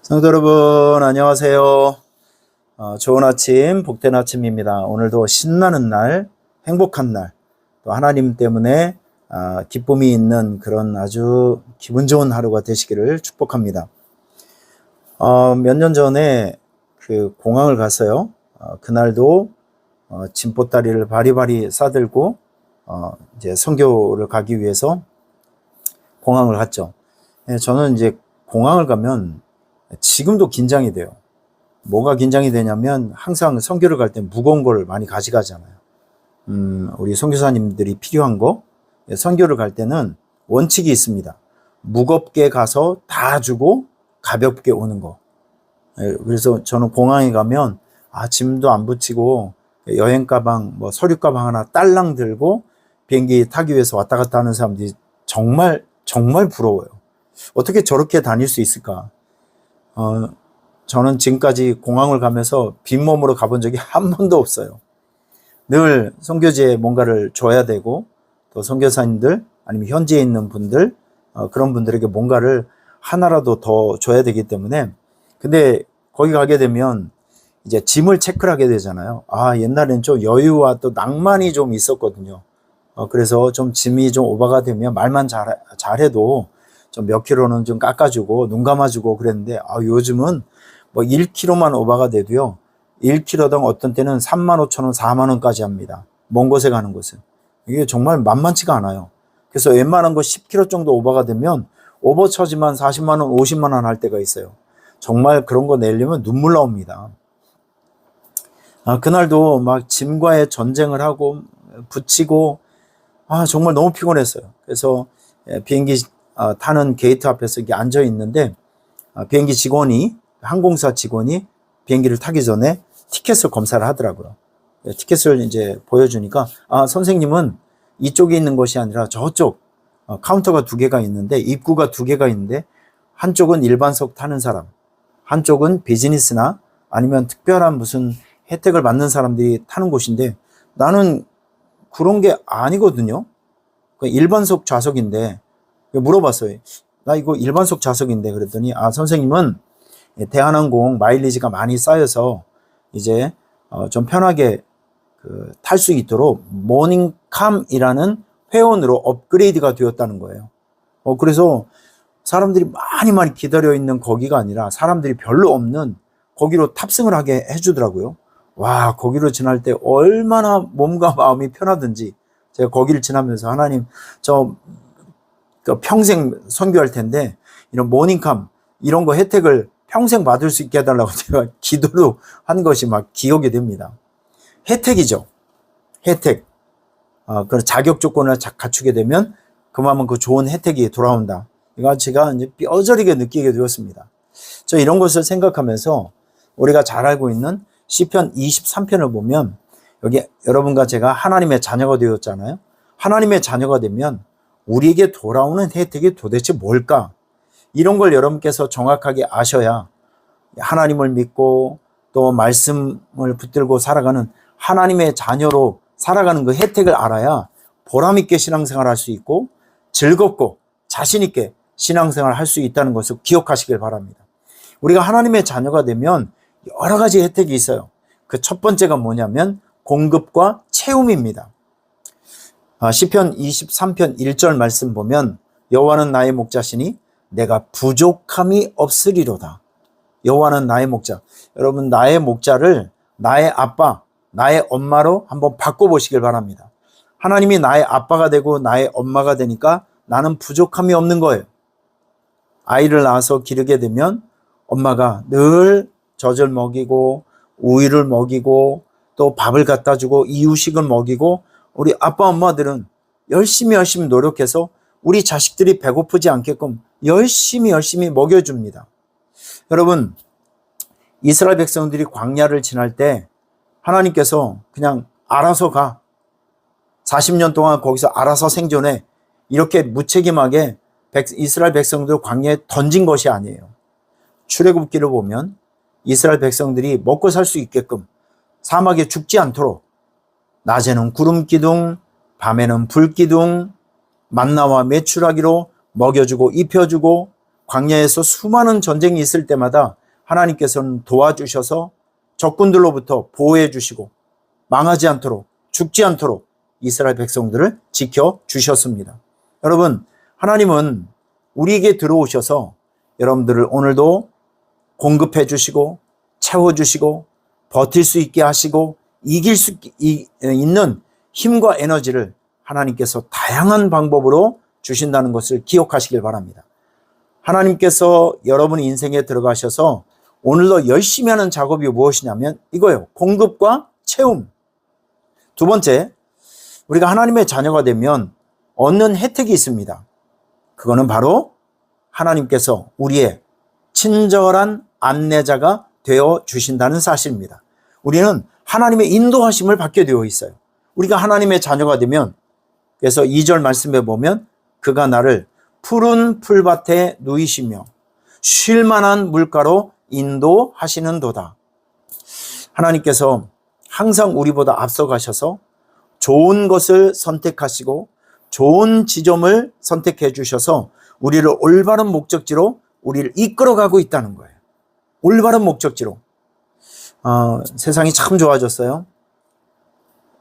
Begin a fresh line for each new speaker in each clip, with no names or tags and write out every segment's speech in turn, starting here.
성도 여러분, 안녕하세요. 좋은 아침, 복된 아침입니다. 오늘도 신나는 날, 행복한 날, 또 하나님 때문에 기쁨이 있는 그런 아주 기분 좋은 하루가 되시기를 축복합니다. 몇 년 전에 그 공항을 갔어요. 그날도 짐보따리를 바리바리 싸들고 이제 선교를 가기 위해서 공항을 갔죠. 저는 이제 공항을 가면 지금도 긴장이 돼요. 뭐가 긴장이 되냐면 항상 선교를 갈 때 무거운 걸 많이 가져가잖아요. 우리 선교사님들이 필요한 거, 선교를 갈 때는 원칙이 있습니다. 무겁게 가서 다 주고 가볍게 오는 거. 그래서 저는 공항에 가면 짐도 안 붙이고 여행 가방, 서류 가방 하나 딸랑 들고 비행기 타기 위해서 왔다 갔다 하는 사람들이 정말 부러워요. 어떻게 저렇게 다닐 수 있을까? 저는 지금까지 공항을 가면서 빈몸으로 가본 적이 한 번도 없어요. 늘 선교지에 뭔가를 줘야 되고, 또 선교사님들 아니면 현지에 있는 분들, 그런 분들에게 뭔가를 하나라도 더 줘야 되기 때문에. 근데 거기 가게 되면 이제 짐을 체크를 하게 되잖아요. 옛날엔 좀 여유와 또 낭만이 좀 있었거든요. 그래서 좀 짐이 좀 오버가 되면 말만 잘해도 좀 몇 킬로는 좀 깎아주고 눈 감아주고 그랬는데, 요즘은 1kg만 오버가 돼도요, 1kg당 어떤 때는 35,000원, 4만원까지 합니다. 먼 곳에 가는 곳은. 이게 정말 만만치가 않아요. 그래서 웬만한 거 10kg 정도 오버가 되면 오버 처지만 40만원, 50만원 할 때가 있어요. 정말 그런 거 내려면 눈물 나옵니다. 그날도 막 짐과의 전쟁을 하고 붙이고, 정말 너무 피곤했어요. 그래서 비행기 타는 게이트 앞에서 이렇게 앉아 있는데, 비행기 직원이, 항공사 직원이 비행기를 타기 전에 티켓을 검사를 하더라고요. 티켓을 이제 보여주니까, 선생님은 이쪽에 있는 것이 아니라 저쪽, 카운터가 2개가 있는데, 입구가 2개가 있는데, 한쪽은 일반석 타는 사람, 한쪽은 비즈니스나 아니면 특별한 무슨 혜택을 받는 사람들이 타는 곳인데, 나는 그런 게 아니거든요. 일반석 좌석인데, 물어봤어요. 나 이거 일반석 좌석인데. 그랬더니 선생님은 대한항공 마일리지가 많이 쌓여서 이제 좀 편하게 탈 수 있도록 모닝캄이라는 회원으로 업그레이드가 되었다는 거예요. 그래서 사람들이 많이 기다려 있는 거기가 아니라 사람들이 별로 없는 거기로 탑승을 하게 해주더라고요. 와, 거기로 지날 때 얼마나 몸과 마음이 편하든지. 제가 거기를 지나면서 하나님, 평생 선교할 텐데 이런 모닝캄 이런 거 혜택을 평생 받을 수 있게 해달라고 제가 기도로 한 것이 막 기억이 됩니다. 혜택이죠. 혜택. 그 자격 조건을 갖추게 되면 그만큼 그 좋은 혜택이 돌아온다. 이거 제가 이제 뼈저리게 느끼게 되었습니다. 저 이런 것을 생각하면서 우리가 잘 알고 있는 시편 23편을 보면, 여기 여러분과 제가 하나님의 자녀가 되었잖아요. 하나님의 자녀가 되면 우리에게 돌아오는 혜택이 도대체 뭘까? 이런 걸 여러분께서 정확하게 아셔야 하나님을 믿고 또 말씀을 붙들고 살아가는 하나님의 자녀로 살아가는 그 혜택을 알아야 보람 있게 신앙생활 할 수 있고 즐겁고 자신 있게 신앙생활 할 수 있다는 것을 기억하시길 바랍니다. 우리가 하나님의 자녀가 되면 여러 가지 혜택이 있어요. 그 첫 번째가 뭐냐면 공급과 채움입니다. 시편 23편 1절 말씀 보면, 여호와는 나의 목자시니 내가 부족함이 없으리로다. 여호와는 나의 목자. 여러분, 나의 목자를 나의 아빠, 나의 엄마로 한번 바꿔보시길 바랍니다. 하나님이 나의 아빠가 되고 나의 엄마가 되니까 나는 부족함이 없는 거예요. 아이를 낳아서 기르게 되면 엄마가 늘 젖을 먹이고 우유를 먹이고 또 밥을 갖다 주고 이유식을 먹이고, 우리 아빠 엄마들은 열심히 노력해서 우리 자식들이 배고프지 않게끔 열심히 먹여줍니다. 여러분, 이스라엘 백성들이 광야를 지날 때 하나님께서 그냥 알아서 가, 40년 동안 거기서 알아서 생존해, 이렇게 무책임하게 이스라엘 백성들을 광야에 던진 것이 아니에요. 출애굽기를 보면 이스라엘 백성들이 먹고 살 수 있게끔 사막에 죽지 않도록 낮에는 구름 기둥, 밤에는 불 기둥, 만나와 메추라기로 먹여주고 입혀주고 광야에서 수많은 전쟁이 있을 때마다 하나님께서는 도와주셔서 적군들로부터 보호해 주시고 망하지 않도록 죽지 않도록 이스라엘 백성들을 지켜주셨습니다. 여러분, 하나님은 우리에게 들어오셔서 여러분들을 오늘도 공급해 주시고 채워주시고 버틸 수 있게 하시고 이길 수 있는 힘과 에너지를 하나님께서 다양한 방법으로 주신다는 것을 기억하시길 바랍니다. 하나님께서 여러분 인생에 들어가셔서 오늘도 열심히 하는 작업이 무엇이냐면 이거예요. 공급과 채움. 두 번째, 우리가 하나님의 자녀가 되면 얻는 혜택이 있습니다. 그거는 바로 하나님께서 우리의 친절한 안내자가 되어 주신다는 사실입니다. 우리는 하나님의 인도하심을 받게 되어 있어요. 우리가 하나님의 자녀가 되면, 그래서 2절 말씀에 보면 그가 나를 푸른 풀밭에 누이시며 쉴 만한 물가로 인도하시는도다. 하나님께서 항상 우리보다 앞서가셔서 좋은 것을 선택하시고 좋은 지점을 선택해 주셔서 우리를 올바른 목적지로 우리를 이끌어가고 있다는 거예요. 올바른 목적지로. 세상이 참 좋아졌어요.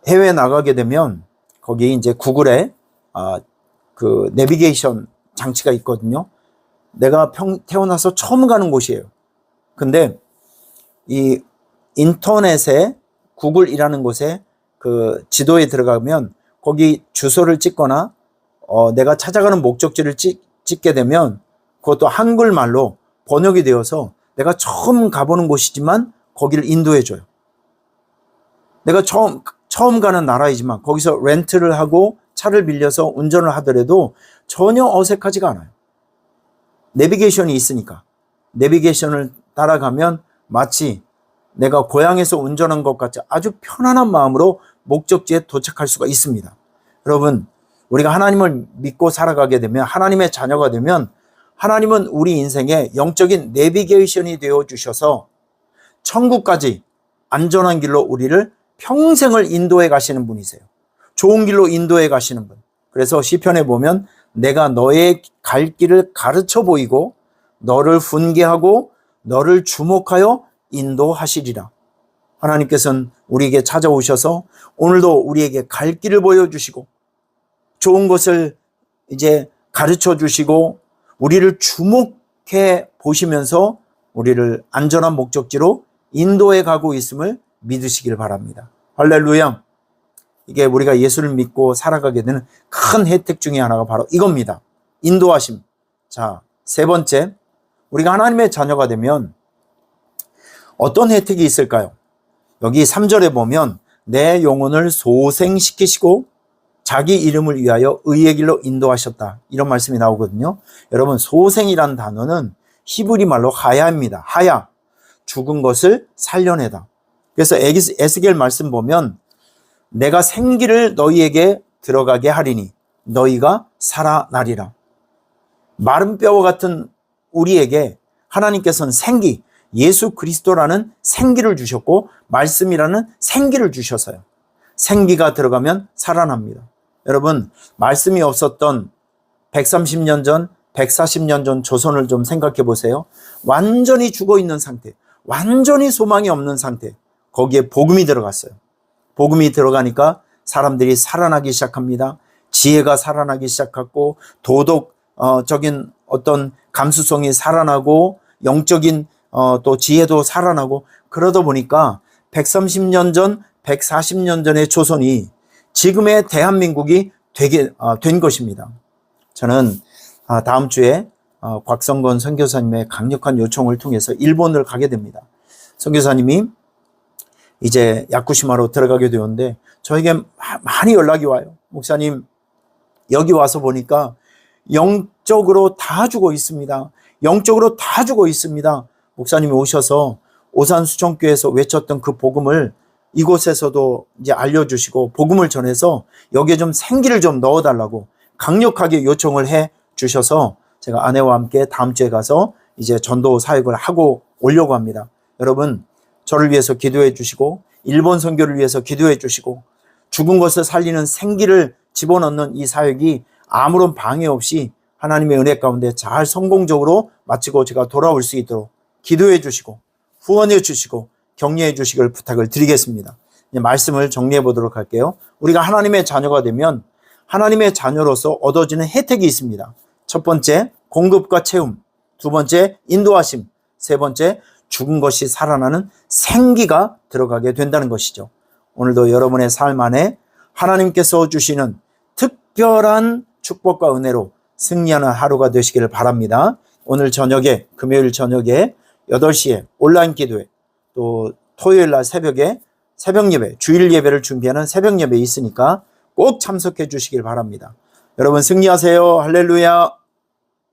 해외에 나가게 되면 거기 이제 구글에 그 내비게이션 장치가 있거든요. 내가 태어나서 처음 가는 곳이에요. 근데 이 인터넷에 구글이라는 곳에 그 지도에 들어가면 거기 주소를 찍거나 내가 찾아가는 목적지를 찍게 되면 그것도 한글말로 번역이 되어서 내가 처음 가보는 곳이지만 거기를 인도해줘요. 내가 처음 가는 나라이지만 거기서 렌트를 하고 차를 빌려서 운전을 하더라도 전혀 어색하지가 않아요. 내비게이션이 있으니까. 내비게이션을 따라가면 마치 내가 고향에서 운전한 것 같이 아주 편안한 마음으로 목적지에 도착할 수가 있습니다. 여러분, 우리가 하나님을 믿고 살아가게 되면, 하나님의 자녀가 되면 하나님은 우리 인생에 영적인 내비게이션이 되어 주셔서 천국까지 안전한 길로 우리를 평생을 인도해 가시는 분이세요. 좋은 길로 인도해 가시는 분. 그래서 시편에 보면 내가 너의 갈 길을 가르쳐 보이고 너를 훈계하고 너를 주목하여 인도하시리라. 하나님께서는 우리에게 찾아오셔서 오늘도 우리에게 갈 길을 보여주시고 좋은 것을 이제 가르쳐 주시고 우리를 주목해 보시면서 우리를 안전한 목적지로 인도해 가고 있음을 믿으시길 바랍니다. 할렐루야. 이게 우리가 예수를 믿고 살아가게 되는 큰 혜택 중에 하나가 바로 이겁니다. 인도하심. 자, 세 번째, 우리가 하나님의 자녀가 되면 어떤 혜택이 있을까요? 여기 3절에 보면 내 영혼을 소생시키시고 자기 이름을 위하여 의의 길로 인도하셨다. 이런 말씀이 나오거든요. 여러분, 소생이란 단어는 히브리 말로 하야입니다. 하야. 죽은 것을 살려내다. 그래서 에스겔 말씀 보면 내가 생기를 너희에게 들어가게 하리니 너희가 살아나리라. 마른 뼈와 같은 우리에게 하나님께서는 생기, 예수 그리스도라는 생기를 주셨고 말씀이라는 생기를 주셔서요. 생기가 들어가면 살아납니다. 여러분, 말씀이 없었던 130년 전, 140년 전 조선을 좀 생각해 보세요. 완전히 죽어 있는 상태, 완전히 소망이 없는 상태. 거기에 복음이 들어갔어요. 복음이 들어가니까 사람들이 살아나기 시작합니다. 지혜가 살아나기 시작하고 도덕적인 어떤 감수성이 살아나고 영적인 또 지혜도 살아나고 그러다 보니까 130년 전, 140년 전의 조선이 지금의 대한민국이 된 것입니다. 저는 다음 주에 곽성건 선교사님의 강력한 요청을 통해서 일본을 가게 됩니다. 선교사님이 이제 야쿠시마로 들어가게 되었는데 저에게 많이 연락이 와요. 목사님, 여기 와서 보니까 영적으로 다 죽어 있습니다. 영적으로 다 죽어 있습니다. 목사님이 오셔서 오산수정교회에서 외쳤던 그 복음을 이곳에서도 이제 알려주시고 복음을 전해서 여기에 좀 생기를 좀 넣어달라고 강력하게 요청을 해 주셔서 제가 아내와 함께 다음 주에 가서 이제 전도 사역을 하고 오려고 합니다. 여러분, 저를 위해서 기도해 주시고 일본 선교를 위해서 기도해 주시고 죽은 것을 살리는 생기를 집어넣는 이 사역이 아무런 방해 없이 하나님의 은혜 가운데 잘 성공적으로 마치고 제가 돌아올 수 있도록 기도해 주시고 후원해 주시고 격려해 주시길 부탁을 드리겠습니다. 이제 말씀을 정리해 보도록 할게요. 우리가 하나님의 자녀가 되면 하나님의 자녀로서 얻어지는 혜택이 있습니다. 첫 번째, 공급과 채움. 두 번째, 인도하심. 세 번째, 죽은 것이 살아나는 생기가 들어가게 된다는 것이죠. 오늘도 여러분의 삶 안에 하나님께서 주시는 특별한 축복과 은혜로 승리하는 하루가 되시기를 바랍니다. 오늘 저녁에, 금요일 저녁에 8시에 온라인 기도회, 또 토요일 날 새벽에 새벽 예배, 주일 예배를 준비하는 새벽 예배 있으니까 꼭 참석해 주시길 바랍니다. 여러분 승리하세요. 할렐루야.